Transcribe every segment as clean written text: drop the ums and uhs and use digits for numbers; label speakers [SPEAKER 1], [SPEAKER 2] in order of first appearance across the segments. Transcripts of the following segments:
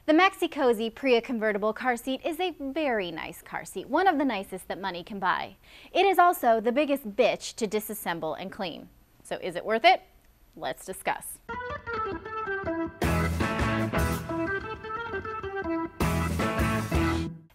[SPEAKER 1] The Maxi Cosi Pria convertible car seat is a very nice car seat, one of the nicest that money can buy. It is also the biggest bitch to disassemble and clean. So is it worth it? Let's discuss.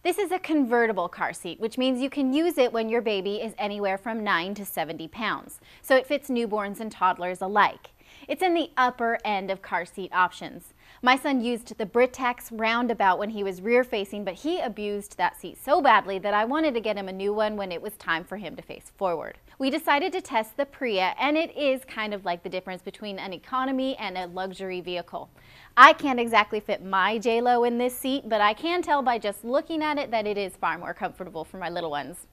[SPEAKER 1] This is a convertible car seat, which means you can use it when your baby is anywhere from 9 to 70 pounds. So it fits newborns and toddlers alike. It's in the upper end of car seat options. My son used the Britax roundabout when he was rear-facing, but he abused that seat so badly that I wanted to get him a new one when it was time for him to face forward. We decided to test the Pria, and it is kind of like the difference between an economy and a luxury vehicle. I can't exactly fit my J-Lo in this seat, but I can tell by just looking at it that it is far more comfortable for my little ones.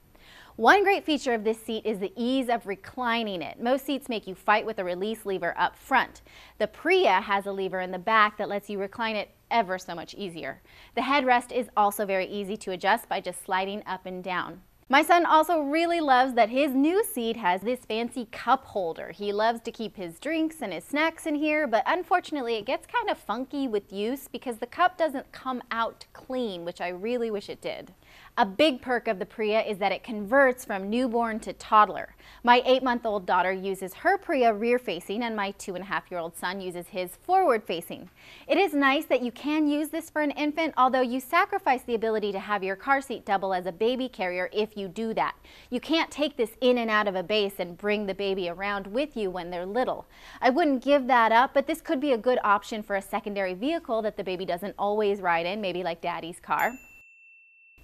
[SPEAKER 1] One great feature of this seat is the ease of reclining it. Most seats make you fight with a release lever up front. The Pria has a lever in the back that lets you recline it ever so much easier. The headrest is also very easy to adjust by just sliding up and down. My son also really loves that his new seat has this fancy cup holder. He loves to keep his drinks and his snacks in here, but unfortunately it gets kind of funky with use because the cup doesn't come out clean, which I really wish it did. A big perk of the Pria is that it converts from newborn to toddler. My 8-month-old daughter uses her Pria rear-facing and my 2.5-year-old son uses his forward-facing. It is nice that you can use this for an infant, although you sacrifice the ability to have your car seat double as a baby carrier if you do that. You can't take this in and out of a base and bring the baby around with you when they're little. I wouldn't give that up, but this could be a good option for a secondary vehicle that the baby doesn't always ride in, maybe like daddy's car.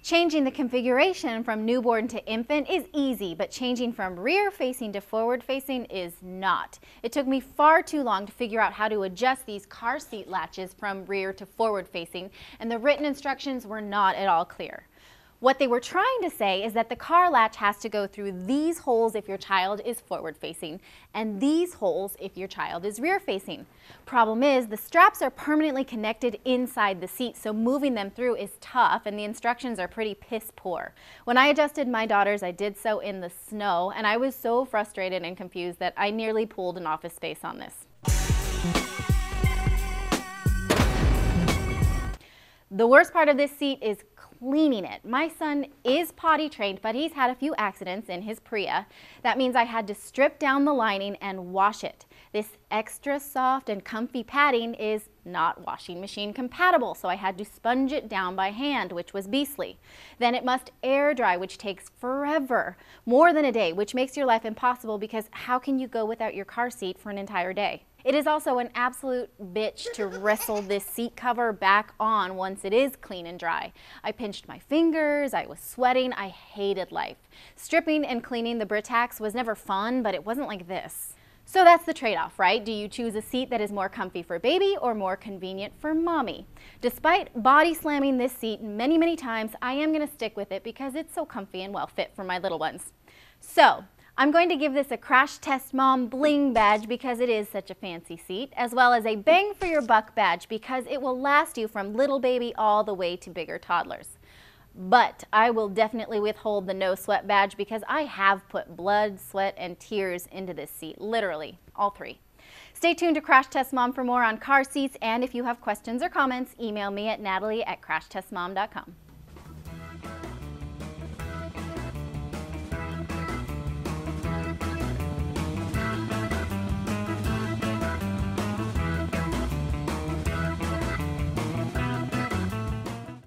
[SPEAKER 1] Changing the configuration from newborn to infant is easy, but changing from rear-facing to forward-facing is not. It took me far too long to figure out how to adjust these car seat latches from rear to forward-facing, and the written instructions were not at all clear. What they were trying to say is that the car latch has to go through these holes if your child is forward-facing and these holes if your child is rear-facing. Problem is, the straps are permanently connected inside the seat, so moving them through is tough and the instructions are pretty piss poor. When I adjusted my daughter's, I did so in the snow, and I was so frustrated and confused that I nearly pulled an Office Space on this. The worst part of this seat is cleaning it. My son is potty trained, but he's had a few accidents in his Pria. That means I had to strip down the lining and wash it. This extra soft and comfy padding is not washing machine compatible, so I had to sponge it down by hand, which was beastly. Then it must air dry, which takes forever, more than a day, which makes your life impossible because how can you go without your car seat for an entire day? It is also an absolute bitch to wrestle this seat cover back on once it is clean and dry. I pinched my fingers, I was sweating, I hated life. Stripping and cleaning the Britax was never fun, but it wasn't like this. So that's the trade-off, right? Do you choose a seat that is more comfy for baby or more convenient for mommy? Despite body slamming this seat many, many times, I am going to stick with it because it's so comfy and well fit for my little ones. So I'm going to give this a Crash Test Mom Bling badge because it is such a fancy seat, as well as a Bang for Your Buck badge because it will last you from little baby all the way to bigger toddlers. But I will definitely withhold the No Sweat badge because I have put blood, sweat, and tears into this seat, literally, all three. Stay tuned to Crash Test Mom for more on car seats, and if you have questions or comments, email me at Natali@crashtestmom.com.